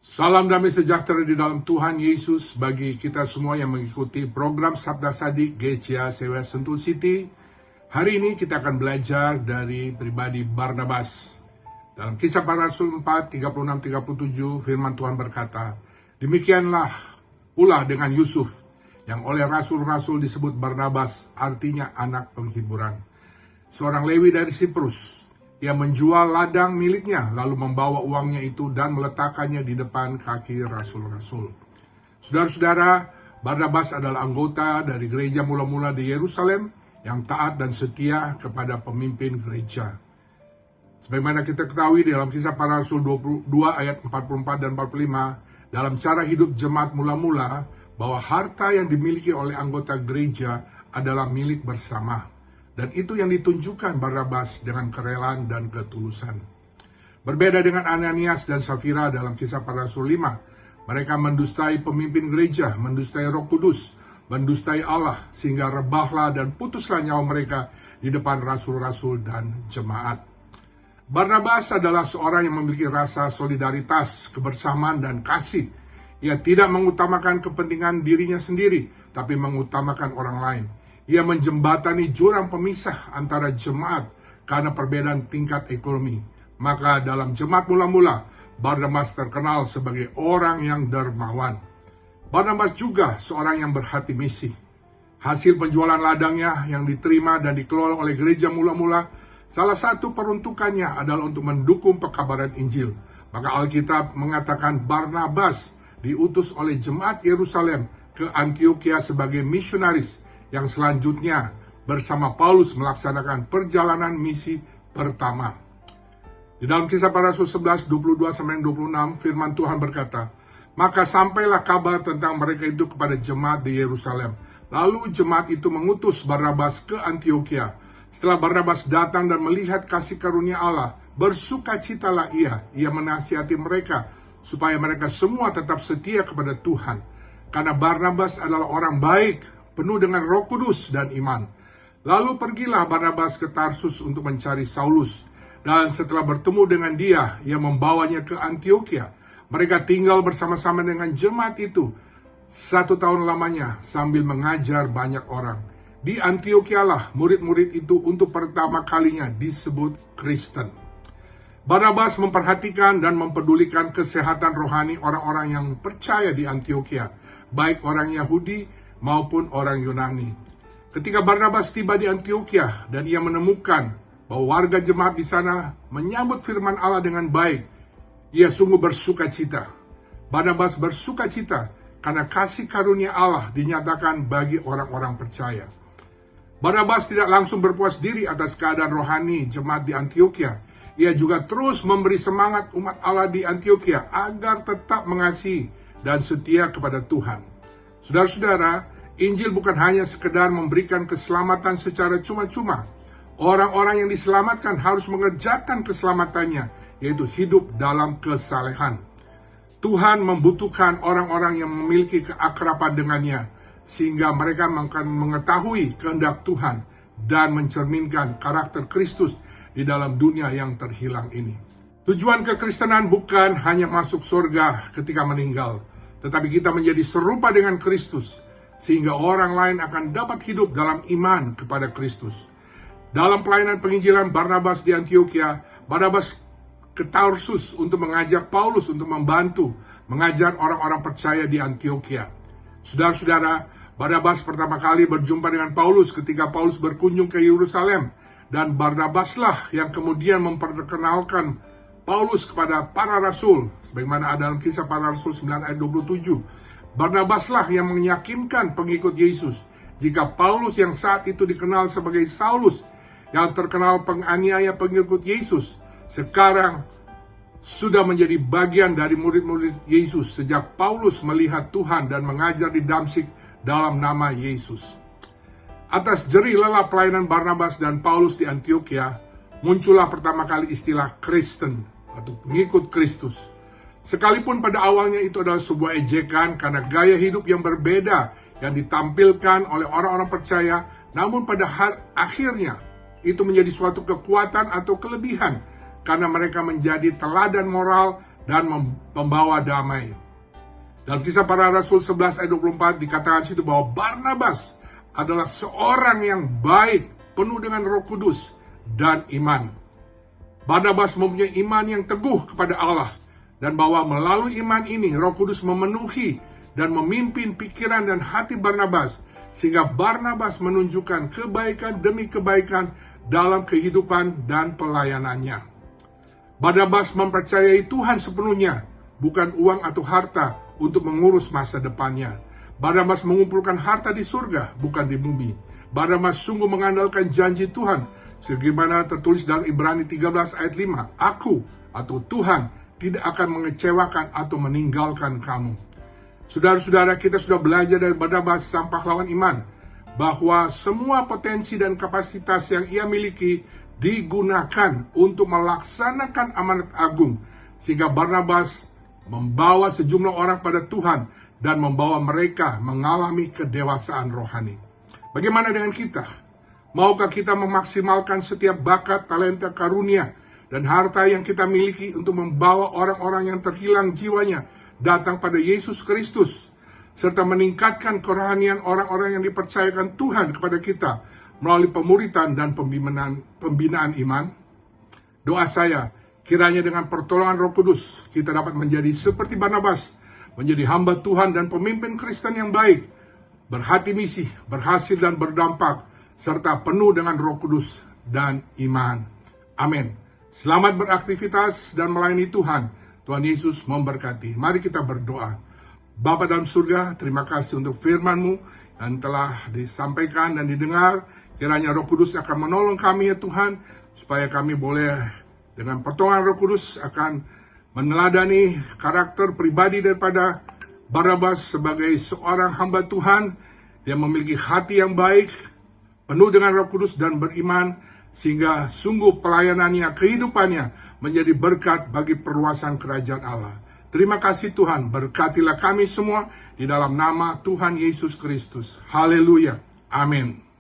Salam damai sejahtera di dalam Tuhan Yesus bagi kita semua yang mengikuti program Sabda Sadik Gereja Sewa Sentul City. Hari ini kita akan belajar dari pribadi Barnabas. Dalam Kisah Para Rasul 4, 36-37 firman Tuhan berkata, demikianlah pula dengan Yusuf yang oleh rasul-rasul disebut Barnabas, artinya anak penghiburan. Seorang Lewi dari Siprus. Ia menjual ladang miliknya, lalu membawa uangnya itu dan meletakkannya di depan kaki rasul-rasul. Saudara-saudara, Barnabas adalah anggota dari gereja mula-mula di Yerusalem yang taat dan setia kepada pemimpin gereja. Sebagaimana kita ketahui dalam Kisah Para Rasul 22 ayat 44 dan 45, dalam cara hidup jemaat mula-mula, bahwa harta yang dimiliki oleh anggota gereja adalah milik bersama. Dan itu yang ditunjukkan Barnabas dengan kerelaan dan ketulusan. Berbeda dengan Ananias dan Safira dalam Kisah Para Rasul 5. Mereka mendustai pemimpin gereja, mendustai Roh Kudus, mendustai Allah, sehingga rebahlah dan putuslah nyawa mereka di depan rasul-rasul dan jemaat. Barnabas adalah seorang yang memiliki rasa solidaritas, kebersamaan, dan kasih. Ia tidak mengutamakan kepentingan dirinya sendiri, tapi mengutamakan orang lain. Ia menjembatani jurang pemisah antara jemaat karena perbedaan tingkat ekonomi. Maka dalam jemaat mula-mula, Barnabas terkenal sebagai orang yang dermawan. Barnabas juga seorang yang berhati misi. Hasil penjualan ladangnya yang diterima dan dikelola oleh gereja mula-mula, salah satu peruntukannya adalah untuk mendukung pekabaran Injil. Maka Alkitab mengatakan Barnabas diutus oleh jemaat Yerusalem ke Antioquia sebagai misionaris, yang selanjutnya bersama Paulus melaksanakan perjalanan misi pertama. Di dalam Kisah Para Rasul 11, 22-26, firman Tuhan berkata, maka sampailah kabar tentang mereka itu kepada jemaat di Yerusalem. Lalu jemaat itu mengutus Barnabas ke Antioquia. Setelah Barnabas datang dan melihat kasih karunia Allah, bersukacitalah ia menasihati mereka, supaya mereka semua tetap setia kepada Tuhan. Karena Barnabas adalah orang baik, penuh dengan Roh Kudus dan iman. Lalu pergilah Barnabas ke Tarsus untuk mencari Saulus. Dan setelah bertemu dengan dia, ia membawanya ke Antioquia. Mereka tinggal bersama-sama dengan jemaat itu 1 tahun lamanya sambil mengajar banyak orang. Di Antioquia lah murid-murid itu untuk pertama kalinya disebut Kristen. Barnabas memperhatikan dan mempedulikan kesehatan rohani orang-orang yang percaya di Antioquia, baik orang Yahudi maupun orang Yunani. Ketika Barnabas tiba di Antioquia dan ia menemukan bahwa warga jemaat di sana menyambut firman Allah dengan baik, ia sungguh bersukacita. Barnabas bersukacita karena kasih karunia Allah dinyatakan bagi orang-orang percaya. Barnabas tidak langsung berpuas diri atas keadaan rohani jemaat di Antioquia. Ia juga terus memberi semangat umat Allah di Antioquia agar tetap mengasihi dan setia kepada Tuhan. Saudara-saudara, Injil bukan hanya sekedar memberikan keselamatan secara cuma-cuma. Orang-orang yang diselamatkan harus mengerjakan keselamatannya, yaitu hidup dalam kesalehan. Tuhan membutuhkan orang-orang yang memiliki keakraban dengannya, sehingga mereka akan mengetahui kehendak Tuhan dan mencerminkan karakter Kristus di dalam dunia yang terhilang ini. Tujuan kekristenan bukan hanya masuk surga ketika meninggal, tetapi kita menjadi serupa dengan Kristus, sehingga orang lain akan dapat hidup dalam iman kepada Kristus. Dalam pelayanan penginjilan Barnabas di Antioquia, Barnabas ke Tarsus untuk mengajak Paulus untuk membantu mengajar orang-orang percaya di Antioquia. Saudara-saudara, Barnabas pertama kali berjumpa dengan Paulus ketika Paulus berkunjung ke Yerusalem, dan Barnabaslah yang kemudian memperkenalkan Paulus kepada para rasul, sebagaimana ada dalam Kisah Para Rasul 9 ayat 27. Barnabaslah yang meyakinkan pengikut Yesus jika Paulus yang saat itu dikenal sebagai Saulus, yang terkenal penganiaya pengikut Yesus, sekarang sudah menjadi bagian dari murid-murid Yesus sejak Paulus melihat Tuhan dan mengajar di Damsyik dalam nama Yesus. Atas jerih lelah pelayanan Barnabas dan Paulus di Antioquia, muncullah pertama kali istilah Kristen atau pengikut Kristus. Sekalipun pada awalnya itu adalah sebuah ejekan karena gaya hidup yang berbeda yang ditampilkan oleh orang-orang percaya, namun pada akhirnya itu menjadi suatu kekuatan atau kelebihan karena mereka menjadi teladan moral dan membawa damai. Dalam Kisah Para Rasul 11 ayat 24 dikatakan situ bahwa Barnabas adalah seorang yang baik, penuh dengan Roh Kudus dan iman. Barnabas mempunyai iman yang teguh kepada Allah, dan bahwa melalui iman ini Roh Kudus memenuhi dan memimpin pikiran dan hati Barnabas, sehingga Barnabas menunjukkan kebaikan demi kebaikan dalam kehidupan dan pelayanannya. Barnabas mempercayai Tuhan sepenuhnya, bukan uang atau harta untuk mengurus masa depannya. Barnabas mengumpulkan harta di surga, bukan di bumi. Barnabas sungguh mengandalkan janji Tuhan, sebagaimana tertulis dalam Ibrani 13 ayat 5. Aku atau Tuhan tidak akan mengecewakan atau meninggalkan kamu. Saudara-saudara, kita sudah belajar dari Barnabas sang pahlawan iman, bahwa semua potensi dan kapasitas yang ia miliki digunakan untuk melaksanakan amanat agung, sehingga Barnabas membawa sejumlah orang pada Tuhan dan membawa mereka mengalami kedewasaan rohani. Bagaimana dengan kita? Maukah kita memaksimalkan setiap bakat, talenta, karunia, dan harta yang kita miliki untuk membawa orang-orang yang terhilang jiwanya datang pada Yesus Kristus, serta meningkatkan kerohanian orang-orang yang dipercayakan Tuhan kepada kita melalui pemuritan dan pembinaan iman? Doa saya, kiranya dengan pertolongan Roh Kudus, kita dapat menjadi seperti Barnabas, menjadi hamba Tuhan dan pemimpin Kristen yang baik, berhati misi, berhasil dan berdampak, serta penuh dengan Roh Kudus dan iman. Amin. Selamat beraktivitas dan melayani Tuhan. Tuhan Yesus memberkati. Mari kita berdoa. Bapa dalam surga, terima kasih untuk firman-Mu yang telah disampaikan dan didengar. Kiranya Roh Kudus akan menolong kami ya Tuhan, supaya kami boleh dengan pertolongan Roh Kudus akan meneladani karakter pribadi daripada Barnabas sebagai seorang hamba Tuhan yang memiliki hati yang baik, penuh dengan Roh Kudus dan beriman, sehingga sungguh pelayanannya, kehidupannya menjadi berkat bagi perluasan kerajaan Allah. Terima kasih Tuhan, berkatilah kami semua di dalam nama Tuhan Yesus Kristus. Haleluya. Amin.